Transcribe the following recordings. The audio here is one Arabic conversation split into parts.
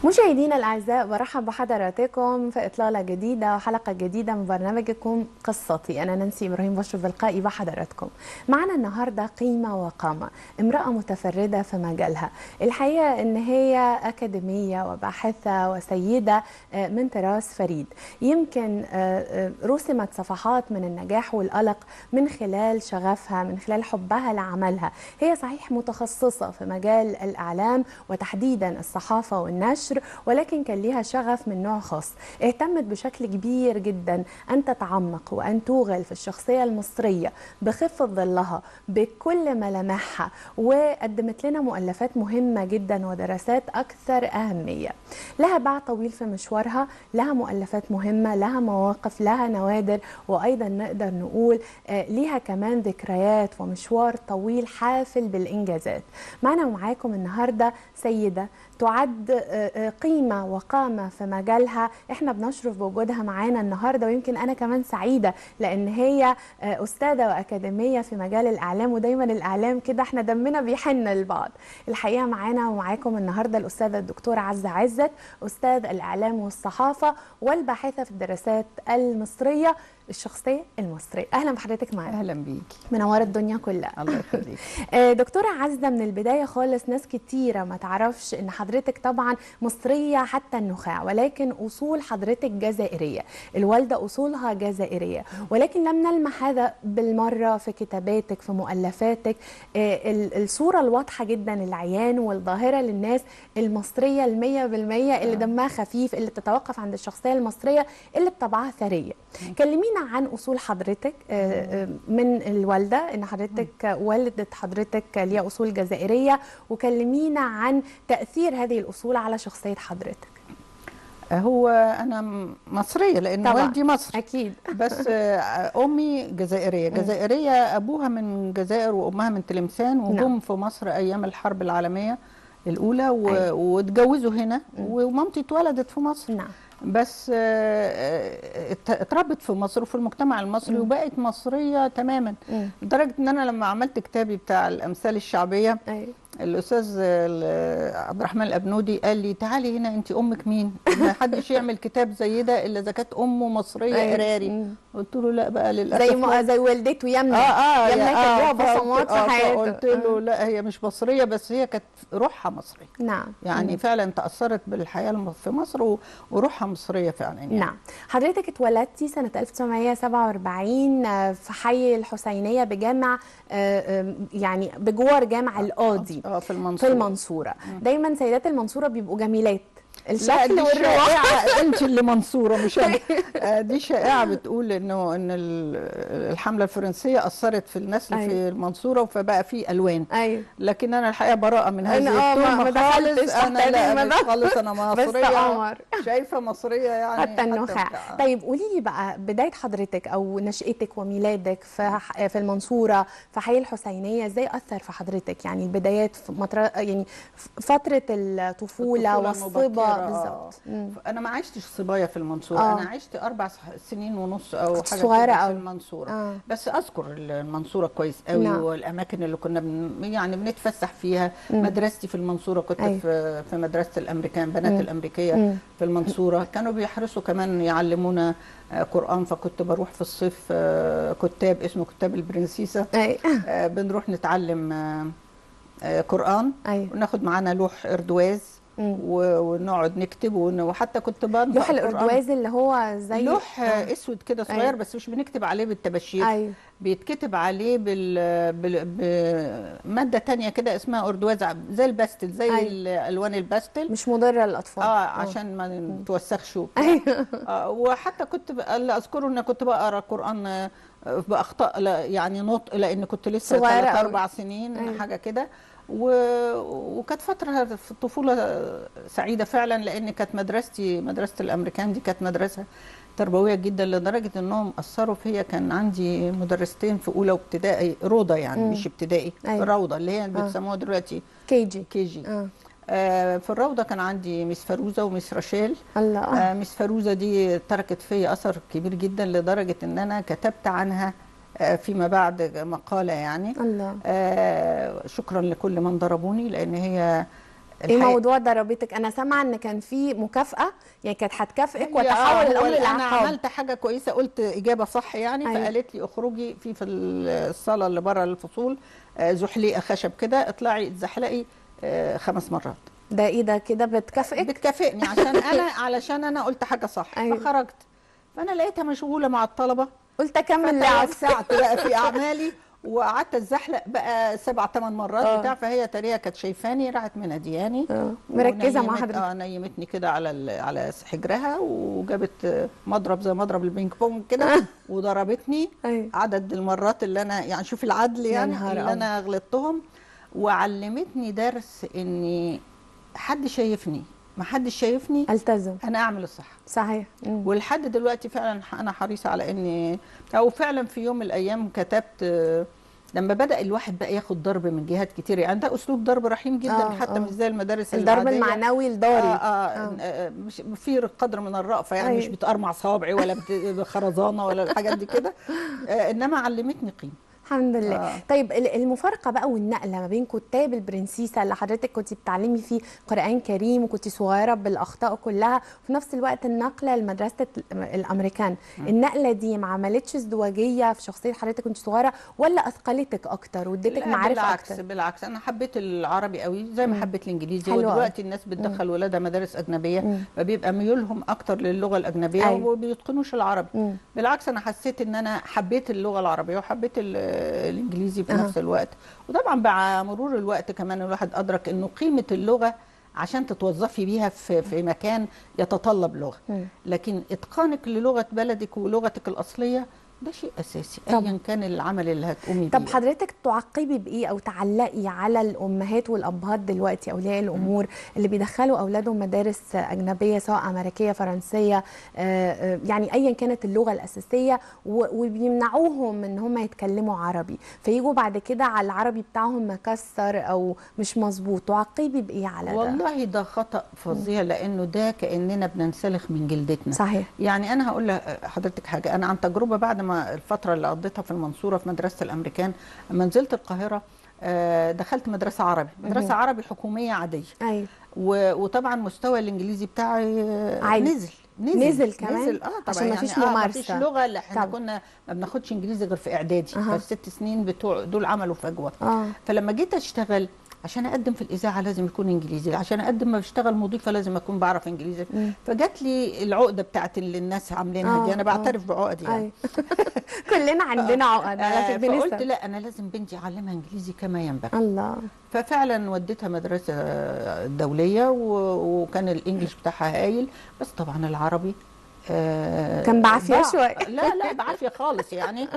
مشاهدينا الأعزاء، برحب بحضراتكم في إطلالة جديدة وحلقة جديدة من برنامجكم قصتي. أنا نانسي إبراهيم بشرف القائي بحضراتكم. معنا النهاردة قيمة وقامة، امرأة متفردة في مجالها. الحقيقة إن هي أكاديمية وباحثة وسيدة من طراز فريد. يمكن رسمت صفحات من النجاح والقلق من خلال شغفها، من خلال حبها لعملها. هي صحيح متخصصة في مجال الإعلام وتحديدا الصحافة والنشر، ولكن كان ليها شغف من نوع خاص. اهتمت بشكل كبير جدا أن تتعمق وأن توغل في الشخصية المصرية بخفة ظلها بكل ملامحها، وقدمت لنا مؤلفات مهمة جدا ودراسات أكثر أهمية. لها باع طويل في مشوارها، لها مؤلفات مهمة، لها مواقف، لها نوادر، وأيضا نقدر نقول ليها كمان ذكريات ومشوار طويل حافل بالإنجازات. معنا ومعاكم النهاردة سيدة تعد قيمة وقامة في مجالها. احنا بنشرف بوجودها معانا النهاردة، ويمكن أنا كمان سعيدة لأن هي أستاذة وأكاديمية في مجال الإعلام، ودايما الإعلام كده احنا دمنا بيحن لبعض. الحقيقة معانا ومعاكم النهاردة الأستاذة الدكتورة عزة عزت، أستاذ الإعلام والصحافة والباحثة في الدراسات المصرية، الشخصية المصرية. أهلا بحضرتك معانا. أهلا بيكي، منورة الدنيا كلها. الله يخليك. دكتورة عزة، من البداية خالص ناس كتيرة ما تعرفش إن حضرتك طبعا مصرية حتى النخاع، ولكن أصول حضرتك جزائرية. الوالدة أصولها جزائرية، ولكن لم نلمح هذا بالمرة في كتاباتك، في مؤلفاتك. الصورة الواضحة جدا، العيان والظاهرة للناس المصرية 100% اللي دمها خفيف، اللي تتوقف عند الشخصية المصرية اللي بطبعها ثرية. كلمينا عن أصول حضرتك من الوالدة، إن حضرتك والدة حضرتك ليها أصول جزائرية، وكلمينا عن تأثير هذه الأصول على شخصية حضرتك. هو أنا مصرية لأن طبعا والدي مصري أكيد، بس أمي جزائرية. جزائرية، أبوها من الجزائر وأمها من تلمسان، وجم في مصر أيام الحرب العالمية الأولى واتجوزوا هنا، ومامتي اتولدت في مصر. نعم. بس اتربت في مصر وفي المجتمع المصري وبقت مصرية تماما، لدرجة ان انا لما عملت كتابي بتاع الامثال الشعبية الاستاذ عبد الرحمن الابنودي قال لي تعالي هنا، انت امك مين؟ ما حدش يعمل كتاب زي ده الا اذا كانت امه مصريه قراري. قلت له لا بقى للاسف زي والدته يمنى. يمنى كان لها بصمات في حياته. قلت له لا، هي مش مصريه بس هي كانت روحها مصريه. نعم. يعني فعلا تاثرت بالحياه في مصر وروحها مصريه فعلا يعني. نعم. حضرتك اتولدتي سنه 1947 في حي الحسينيه بجامع يعني بجوار جامع القاضي في المنصورة. في المنصورة. دايما سيدات المنصورة بيبقوا جميلات، الشكل والروح. انت اللي منصوره مش انا. دي شائعه بتقول ان الحمله الفرنسيه اثرت في النسل في المنصوره، فبقى في الوان. لكن انا الحقيقه براءه من هذه التهمه خالص. انا لا، مش خالص، انا مصريه شايفه مصريه يعني حتى النخاع. طيب قولي لي بقى، بدايه حضرتك او نشأتك وميلادك في المنصوره في حي الحسينيه ازاي اثر في حضرتك؟ يعني البدايات يعني فتره الطفوله والصبا بالظبط. انا ما عشتش صبايه في المنصوره. انا عشت 4 سنين ونص او حاجه صغيره في المنصوره. بس اذكر المنصوره كويس قوي. والاماكن اللي كنا يعني بنتفسح فيها. مدرستي في المنصوره، كنت في مدرسه الامريكان، بنات الامريكيه في المنصوره. كانوا بيحرصوا كمان يعلمونا قرآن، فكنت بروح في الصيف كتاب اسمه كتاب البرنسيسة. بنروح نتعلم قرآن. وناخد معانا لوح اردواز ونقعد نكتب. وحتى كنت بنطق لوح الاردواز اللي هو زي لوح اسود كده صغير. بس مش بنكتب عليه بالطباشير. بيتكتب عليه بماده تانية كده اسمها اردواز، زي الباستل، زي الالوان الباستل، مش مضره للاطفال. عشان ما نتوسخش وحتى كنت اللي اذكره ان كنت بقرا قرآن باخطاء يعني نطق، لان كنت لسه 3-4 سنين حاجه كده. وكانت فتره في الطفوله سعيده فعلا، لان كانت مدرسه الامريكان دي كانت مدرسه تربويه جدا، لدرجه انهم اثروا فيا. كان عندي مدرستين في اولى وابتدائي، روضه يعني مش ابتدائي، روضه اللي هي بيسموها دلوقتي كي جي. في الروضه كان عندي ميس فاروزه وميس رشال. الله. ميس فاروزه دي تركت فيا اثر كبير جدا، لدرجه ان انا كتبت عنها فيما بعد مقاله يعني. الله. شكرا لكل من ضربوني، لان هي ايه موضوع ضربتك؟ انا سامعه ان كان في مكافاه، يعني كانت هتكافئك وتحول الامر لعقاب. انا عملت حاجه كويسه، قلت اجابه صح يعني. أيوة. فقالت لي اخرجي في الصاله اللي بره الفصول زحليقه خشب كده، اطلعي اتزحلقي 5 مرات. ده ايه ده كده بتكافئك؟ بتكافئني علشان انا قلت حاجه صح. أيوة. فخرجت، فانا لقيتها مشغوله مع الطلبه، قلت اكمل لعب. فتوسعت بقى في اعمالي وقعدت اتزحلق بقى 7-8 مرات بتاع. فهي تريها كانت شايفاني، راحت منادياني مركزه مع حضرتك. نيمتني كده على حجرها، وجابت مضرب زي مضرب البينج بونج كده وضربتني عدد المرات اللي انا يعني شوف العدل يعني اللي انا غلطتهم. وعلمتني درس اني حد شايفني ما حدش شايفني التزم انا اعمل الصح. صحيح. ولحد دلوقتي فعلا انا حريصه على اني، او فعلا في يوم من الايام كتبت لما بدأ الواحد بقى ياخد ضرب من جهات كتير، يعني ده اسلوب ضرب رحيم جدا حتى مش زي المدارس الضرب المعنوي الضاري. مش في قدر من الرأفة يعني. مش بتقرمع صوابعي ولا بخرزانه ولا الحاجات دي كده، انما علمتني قيمه الحمد لله. طيب المفارقه بقى والنقله ما بين كتاب البرنسيسه اللي حضرتك كنت بتعلمي فيه قرآن كريم وكنت صغيره بالاخطاء كلها، وفي نفس الوقت النقله لمدرسه الامريكان، النقله دي ما عملتش ازدواجيه في شخصيه حضرتك كنت صغيره ولا اثقلتك اكتر واديتك معرفه اكتر؟ بالعكس انا حبيت العربي قوي زي ما حبيت الانجليزي. ودلوقتي الناس بتدخل ولادها مدارس اجنبيه فبيبقى ميولهم اكتر للغه الاجنبيه وما بيتقنوش العربي. بالعكس انا حسيت ان انا حبيت اللغه العربيه وحبيت الانجليزي في نفس الوقت. وطبعا مع مرور الوقت كمان الواحد ادرك انه قيمه اللغه عشان تتوظفي بيها في مكان يتطلب لغه، لكن اتقانك للغه بلدك ولغتك الاصليه ده شيء اساسي ايا كان العمل اللي هتقومي بيه. طب حضرتك تعقبي بايه او تعلقي على الامهات والابهات دلوقتي اولياء الامور اللي بيدخلوا اولادهم مدارس اجنبيه سواء امريكيه فرنسيه يعني ايا كانت اللغه الاساسيه وبيمنعوهم ان هم يتكلموا عربي، فيجوا بعد كده على العربي بتاعهم مكسر او مش مظبوط، تعقبي بايه على ده؟ والله ده خطا فظيع لانه ده كاننا بننسلخ من جلدتنا. صحيح. يعني انا هقول لحضرتك حاجه، انا عن تجربه بعد ما الفتره اللي قضيتها في المنصوره في مدرسه الامريكان، لما نزلت القاهره دخلت مدرسه عربي، مدرسه عربي حكوميه عاديه. ايوه. وطبعا مستوى الانجليزي بتاعي نزل كمان طبعا عشان ما فيش ممارسه، ما فيش لغه. اللي احنا كنا ما بناخدش انجليزي غير في اعدادي. فال6 سنين بتوع دول عملوا فجوه. فلما جيت اشتغل عشان اقدم في الاذاعه لازم يكون انجليزي، عشان اقدم ما بشتغل مضيفه لازم اكون بعرف انجليزي. فجات لي العقده بتاعت اللي الناس عاملينها دي. انا بعترف بعقدي يعني. كلنا عندنا عقد على فكره. فقلت لا انا لازم بنتي اعلمها انجليزي كما ينبغي. الله. ففعلا وديتها مدرسه دوليه وكان الانجليش بتاعها هايل، بس طبعا العربي كان بعافيه شويه. لا بعافيه خالص يعني.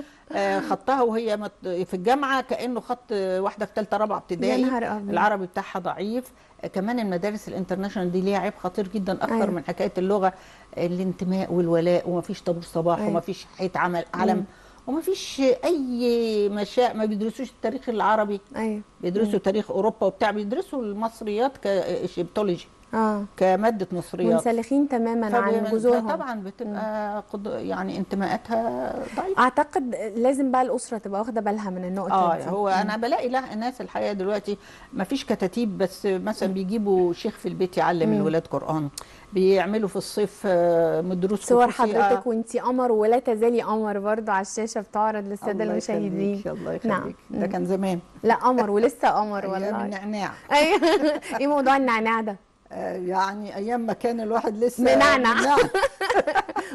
خطها وهي في الجامعه كانه خط واحده في ثالثه رابعه ابتدائي. العربي بتاعها ضعيف. كمان المدارس الانترناشونال دي ليها عيب خطير جدا اكتر من حكايه اللغه، الانتماء والولاء، ومفيش طابور صباح ومفيش حيط عمل ومفيش اي ما بيدرسوش التاريخ العربي. بيدرسوا تاريخ اوروبا وبتاع، بيدرسوا المصريات كشيبتولوجي كماده مصريات، منسلخين تماما عن جذورهم. طبعا بتبقى يعني انتماءاتها ضعيفه. اعتقد لازم بقى الاسره تبقى واخده بالها من النقطه دي. هو انا بلاقي الناس الحقيقه دلوقتي ما فيش كتاتيب، بس مثلا بيجيبوا شيخ في البيت يعلم الولاد قران، بيعملوا في الصيف دروس صور حضرتك وانتي قمر ولا تزالي قمر برضه على الشاشه بتعرض للساده المشاهدين. الله يخليك. ده كان زمان. لا قمر ولسه قمر والله. ايام النعناع. ايوه. ايه موضوع النعناع ده؟ يعني ايام ما كان الواحد لسه منعنع.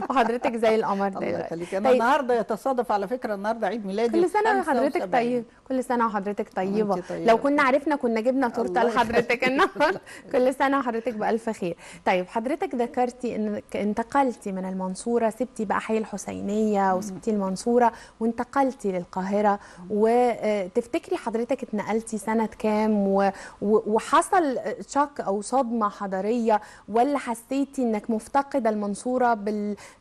وحضرتك زي القمر ده. الله يخليك. انا النهارده يتصادف على فكره النهارده عيد ميلادي. كل سنه وحضرتك طيب. كل سنه وحضرتك طيبه. لو كنا عرفنا كنا جبنا تورته لحضرتك النهارده. كل سنه وحضرتك بالف خير. طيب حضرتك ذكرتي انك انتقلتي من المنصوره، سبتي بقى حي الحسينيه وسبتي المنصوره وانتقلتي للقاهره، وتفتكري حضرتك اتنقلتي سنه كام وحصل شك او صدمه حضاريه، ولا حسيتي انك مفتقده المنصوره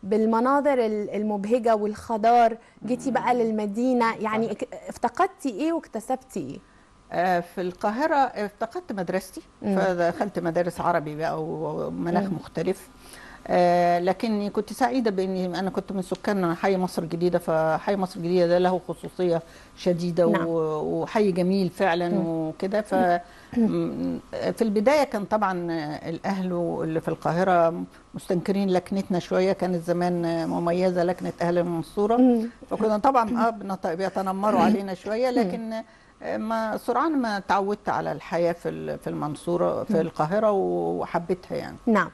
بالمناظر المبهجه والخضار، جيتي بقى للمدينه، يعني افتقدتي ايه واكتسبتي ايه؟ في القاهره افتقدت مدرستي، فدخلت مدارس عربي بقى ومناخ مختلف. لكني كنت سعيده باني انا كنت من سكان حي مصر الجديده، فحي مصر الجديده ده له خصوصيه شديده. نعم. وحي جميل فعلا وكده. في البدايه كان طبعا الاهل اللي في القاهره مستنكرين لكنتنا شويه، كانت زمان مميزه لكنه اهل المنصوره، فكنا طبعا بيتنمروا علينا شويه، لكن سرعان ما تعودت على الحياه في المنصوره في القاهره وحبيتها يعني. نعم.